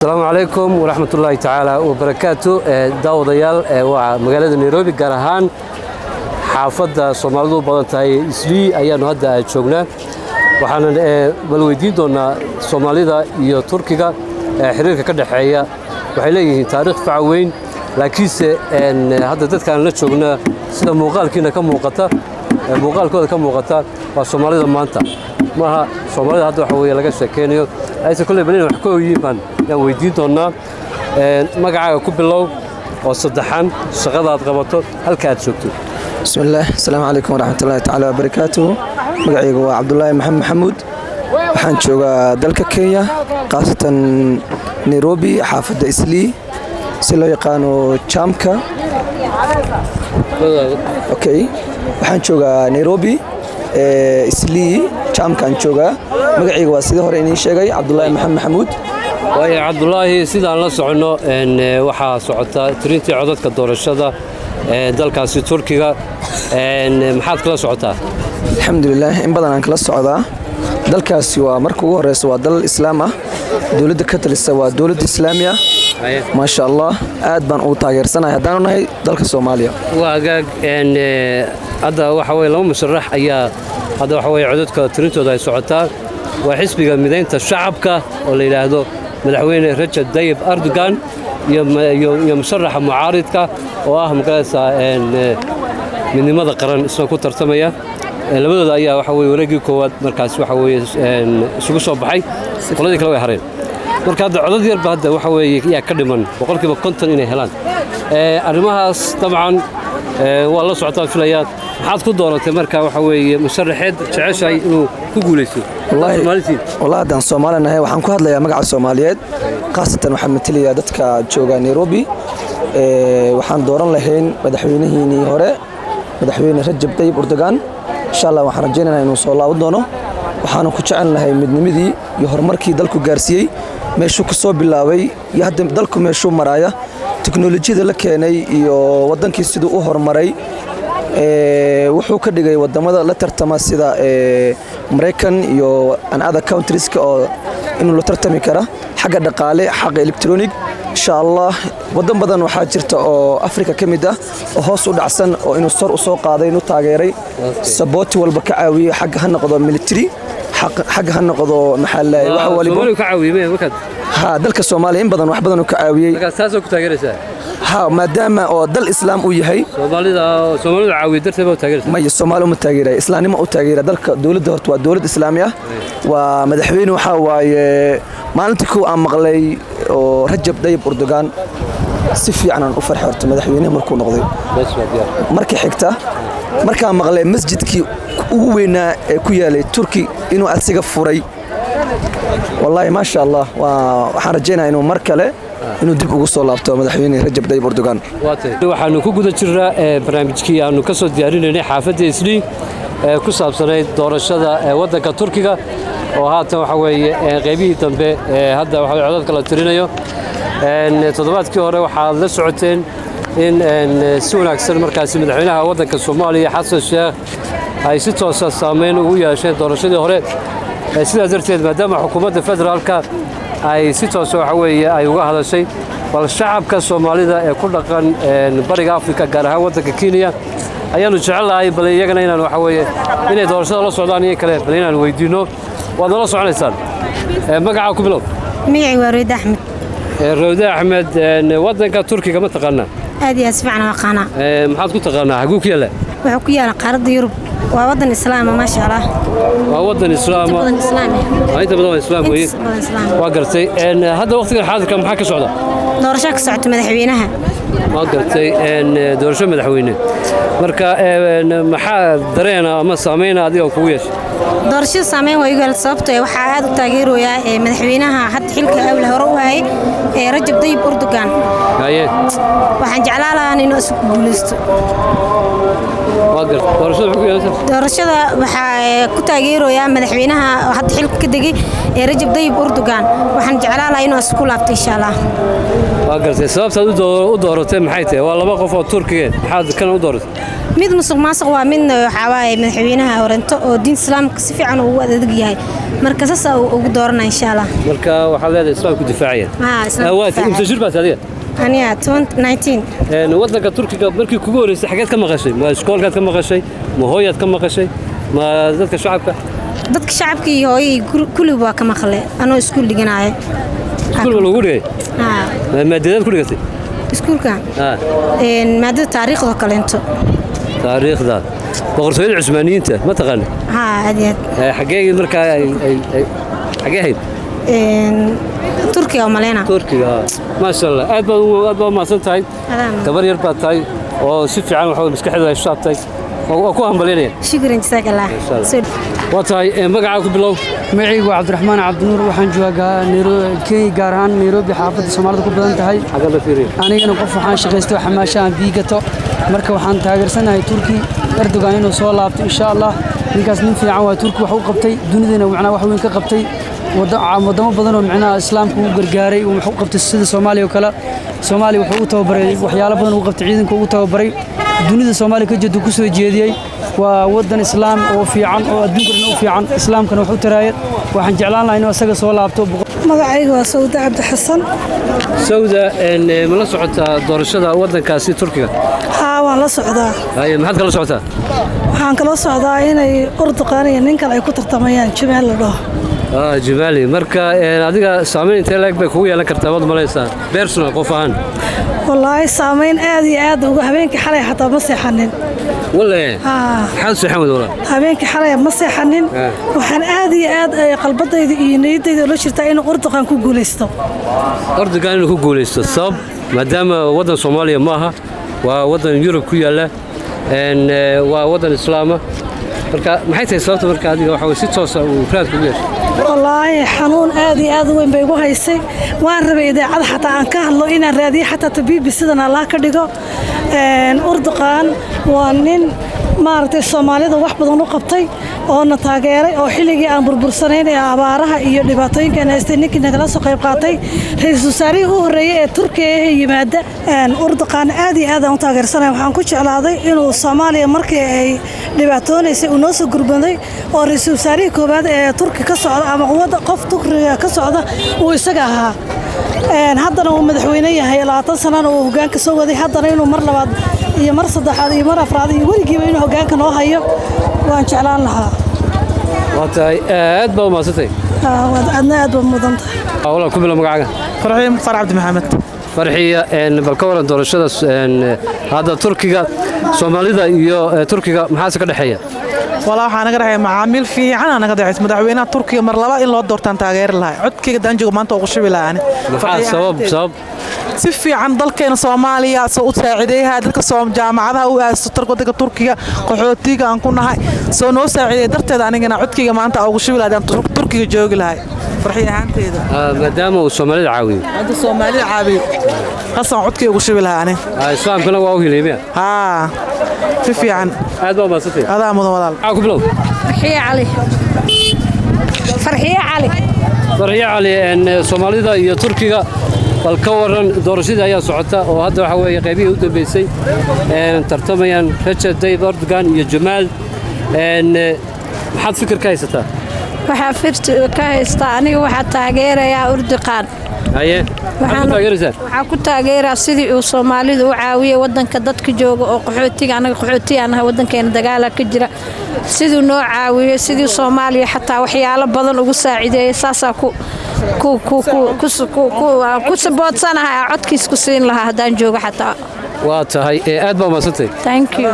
السلام عليكم ورحمة الله تعالى وبركاته. داوديال ومقالة نيروبي قارهان حافظة صومالدو بدنتاي إسلي أيانو هدا جوجنا waxaan bal weydiin doonaa Soomaalida iyo Turkiga xiriirka ka dhaxeeya waxay leeyihiin taariikh fac weyn laakiinse hadda dadkaan la joogna sida muuqaalkooda ka muuqata waa Soomaalida maanta maaha Soomaalida hadda waxa weeye laga sheekeynayo aysan kulli balin wax ka yimaan yaan weydiin doonaa magacaaga ku bilow oo saddexan shaqada aad qabato halka aad joogto. بسم الله السلام عليكم ورحمة الله تعالى وبركاته. مقعيق هو عبد الله محمود waxaan joogaa dalka Kenya qaasatan Nairobi xaafadda Isli si loo yaqaano Chamka. Okay waxaan joogaa Nairobi Isli Chamka aan joogaa magacayga waa sidii hore inii sheegay Abdullah Maxamuud. waayo Abdullahi sidaan la socono waxa socota tirintii codadka doorashada dalkaasi Turkiga maxaad kala socotaa? Alxamdulillah in badan aan kala socdaa dalkaasi waa markii ugu horeysa waa dal islaam ah dawladda ka talisa waa dawlad islaamiya ma sha Allah aad baan u taageersanahay hadaan nahay dalka Soomaaliya waagaag hadda waxa way laba musharax ayaa hadda waxa way codadka tirintooda ay socotaa waa xisbiga mideynta shacabka oo la yiraahdo madaxweyne Rajab Tayyip Erdogan iyo musharaxa mucaaridka oo ah magaalada midnimada qaran isla ku tartamaya labadooda ayaa waxa way wareegii koowaad markaas waxa way isugu soo baxay qoladii kale way hareen marka hadda codad yar baad waxa way yaa ka dhiman boqolkiiba 50 inay helaan arrimahaas dabcan waa la socotaa filayaan maxaad ku dooratay marka waxa way musharaxeed jeceshay inuu ku guuleysto wallahi dan Soomaalinahay waxaan ku hadlayaa magaca Soomaaliyeed qaasatan waxaan matalayaa dadka jooga Nairobi waxaan dooran lahayn madaxweynihii hore madaxweyne Rajab Tayyip Erdogan insha Allah waxaan rajaynaynaa inuu soo laabo doono waxaan ku jecelnahay midnimadii iyo horumarkii dalku gaarsiiyay meeshuu ka soo bilaabay iyo hadda dalku meeshuu maraya teknoolajiyada la keenay iyo wadankii sidoo u horumaray wuxuu ka dhigay wadamada la tartama sida Mareykan iyo other countries oo inuu la tartami kara xagga dhaqaale xagga electronic insha Allah wadan badan waxa jirta oo Afrika kamid ah oo hoos u dhacsan oo inuu sor u soo qaaday inuu taageeray support walba ka caawiyay xagga ha noqdo military xagga ha noqdo maxalay waxa waliba ka caawiyay wakad ha dalka Soomaaliya in badan wax badan ka caawiyay marka taas oo ku taageeraysa ha maadaama oo dal islaam uu yahay Soomaalida caawiyay darteed oo taageeraysa ma Soomaaliya ma taageeray islaamnimo u taageeray dalka dawladda horta waa dawlad islaami ah waa madaxweyne waxa waaye maalintii ku aan maqlay oo Rajab Tayyip Erdogan si fiican aan u farxay horta madaxweynaha markuu noqday markii xigta markaan maqlay masjidkii ugu weynaa ee ku yaalay Turki inuu asiga furay wallahi ma sha Allah waxaan rajaynayaa inuu mar kale inuu dib ugu soo laabto madaxweyne Rajab Tayyip Erdogan waxaanu ku guda jirnaa barnaamijkii aanu ka soo diyaarinaynay xaafadda Isli ku saabsanayd doorashada wadanka Turkiga oo haatan waxa weeye qaybihii dambe hadda waxa codadka la tirinayo toddobaadkii hore waxaa la socoteen in si wanaagsan markaas madaxweynaha wadanka Soomaaliya Xasan Sheekh ay si toos ah saameyn ugu yeesheen doorashadii hore sidaas darteed maadaama xukuumadda federaalka ay si toos waxa weeye ay uga hadashay bal shacabka Soomaalida ee ku dhaqan bariga Afrika gaar ahaan wadanka Kenya ayaanu jecelahay bal iyagana inaan waxa weeye inay doorashada la socdaan iyo kale bal inaan weydiino waad la soconaysaan magaca ku bilow magacay waa Rooda Axmed wadanka Turkiga ma taqaana aad iyo asfacna waqana maxaad ku taqaanaa xaguu ku yaala wuxuu ku yaala qaaradda Yurub waa wadan islaam ma sha Allah waa wadan islaam inta badan islaam weeye waa gartay hadda waqtigan xaadirka maxaa ka socda doorasho ka socota madaxweynaha waa gartay doorasho madaxweyne marka maxaa dareena ama saameyn adiga kugu yeeshay doorashada saameyn way iga sababtay waxa aad u taageeraya madaxweynaha had xilka awla hore u hayay Rajab Tayyip Erdogan waxaan jeclaan lahaa inuu isku guuleysto doorashada waxaa ku taageeraya madaxweynaha hadda xilka ka degay ee Rajab Tayyip Erdogan waxaan jeclaan lahaa inuu isku laabto insha Allah waa gartay sababta u dooratay maxay tahay waa laba qof oo Turkiga maxaad kana u dooratay mid musuqmaasuq waa mid waxa waaye madaxweynaha horanto oo diin islaamka si fiican ugu adeeg yahay marka saas ugu dooranaa insha Allah marka waxa leedahay islaamku difaacaya waa inta shirbaad adiga aniga 2019 waddanka Turkiga markii kugu horeysay xageed ka maqashay ma iskoolkaad ka maqashay ma hooyad ka maqashay ma dadka shacabka iyo hooyay kulli waa ka maqlay anoo iskuul dhiganayo iskuul lagu dhigay maadadaad ku dhigatay iskuulka maadada taariikhda kaleento taariikhda boqortooyada Cusmaaniyiinta ma taqaan aad xagee markaa xagee hayd Turkiga malena Turkiga ma sha Allah aad baa ma santahay gabar yar baad tahay oo si fiican wax maskaxda ay shaabtay oo ku hambaleenaya shukran jazakallah watahay magaca ku bilow magacaygu Cabdiraxmaan Cabdinuur waxaan joogaa Nairobi gaar ahaan Nairobi xaafadda Soomaalida ku badan tahay anigana qof waxaan shaqaystay xamaasha aan biigato marka waxaan taageersanahay Turki Erdogan inuu soo laabto insha Allah ninkaas nin fiican waa Turki wax u qabtay dunidana macnaa wax weyn ka qabtay wadamo badan oo macnaa islaamku u gargaaray oo wax u qabtay sida Soomaaliya oo kale Soomaaliya wuxuu u tababaray waxyaalo badan uu qabtay ciidanka uu tababaray dunida Soomaaliya ka jiddu ku soo jeediyay waa wadan islaam oo fiican oo adduunka u fiican islaamkana wax u taraayay waxaan jeclaan lahaa inuu asaga soo laabto magacaygu waa Sawda Cabdi Xasan Sawda ma la socotaa doorashada wadankaasi Turkiga waan la socdaa maxaad kala socotaa waxaan kala socdaa inay Erdogan iyo nin kale ay ku tartamayaan Jamaal la dhaho Jamaali marka adiga saameyn intee leeg bay kugu yeelan kartaa wad malaysaa personal qof ahaan wallahi saameyn aad iyo aad uga habeenkii xalay xataa ma seexanin wallahi xal seexan wada habeenkii xalay ma seexanin waxaan aad iyo aad qalbadayda iyo niyadayda la jirtaa inuu Erdogan ku guuleysto inuu ku guuleysto sabab maadaama wadan Soomaaliya ma aha waa wadan Yurub ku yaala waa wadan islaama marka maxay tahay sababta marka adiga waxa si toos ah uu raad ku yeeshay wallahi xanuun aad iyo aad weyn bay ugu haysay waan rabay idaacada xataa aan ka hadlo inaan raadiyo xataa BBC-dan Allah ka dhigo Erdogan waa nin maartay Soomaalida wax badan u qabtay oo na taageeray oo xilligii aan burbursanayn ee abaaraha iyo dhibaatooyinka haystay ninkii nagala soo qayb qaatay ra'iisul wasaarihii u horeeyay ee Turkiga ee yimaada Erdogan aad iyo aad aan u taageersanahay waxaan ku jeclaaday inuu Soomaaliya markii ay dhibaatoonaysay uu noo soo gurbaday oo ra'iisul wasaarihii koobaad ee Turkiga ka socda ama quwada qof Turkiga ka socda uu isaga ahaa haddana uu madaxweyne yahay 20 sano oo hoggaanka soo waday haddana inuu mar labaad iyo mar saddexaad iyo mar afraad iyo weligiiba inuu hoggaanka noo hayo waan jeclaan lahaa watahay aad baa maasatay aad baa mudan tahay walaal ku bilo magacaaga Farxiye Mukhtar Cabdi Maxamed Farxiye bal ka waran doorashada hadda Turkiga Soomaalida iyo Turkiga maxaa ka dhaxeeya والله waxaan naga dhaxay macaamil fiican aan naga dhaxay madaxweynaha Turkiga mar laba in loo doortaan taageer lahaa codkayga danjiga maanta ugu shubi lahaa sabab si fiican dalkeena Soomaaliya soo u saacideeyay dadka jaamacadaha u aasto waddanka Turkiga qaxootiga aan ku nahay soo noo saacideeyay darteed anigana codkayga maanta ugu shubi lahaa Turkiga joogi lahaa farxiye ahaanteeda maadaama uu Soomaalida caawiyo hadda Soomaalida caawiyo qasan codkayga ugu shubi lahaa ani islaamkana waa u hileeyay si fiican aad baa maasatay adaa mudan walaal ku bilow Farxiye cali Soomaalida iyo Turkiga bal ka waran doorashada ayaa socota oo hadda waxa weeye qaybihii u dambeysay tartamayaan Rajab Tayyip Erdogan iyo Jamaal maxaad fikir ka haysataa waxaa fikir ka haystaa aniga waxa taageerayaa Erdogan waxaan ku taageeraa sidii uu Soomaalidu u caawiyay wadanka dadka jooga oo qaxootiga anaga qaxootiga wadankeena dagaal ka jira sidii noo caawiyay sidii Soomaaliya xataa waxyaalo badan ugu saacideeyay saasa ku saboodanahay codkiis ku siin lahaa hadaan joogo xataa waa tahay aad baa maasantay thank you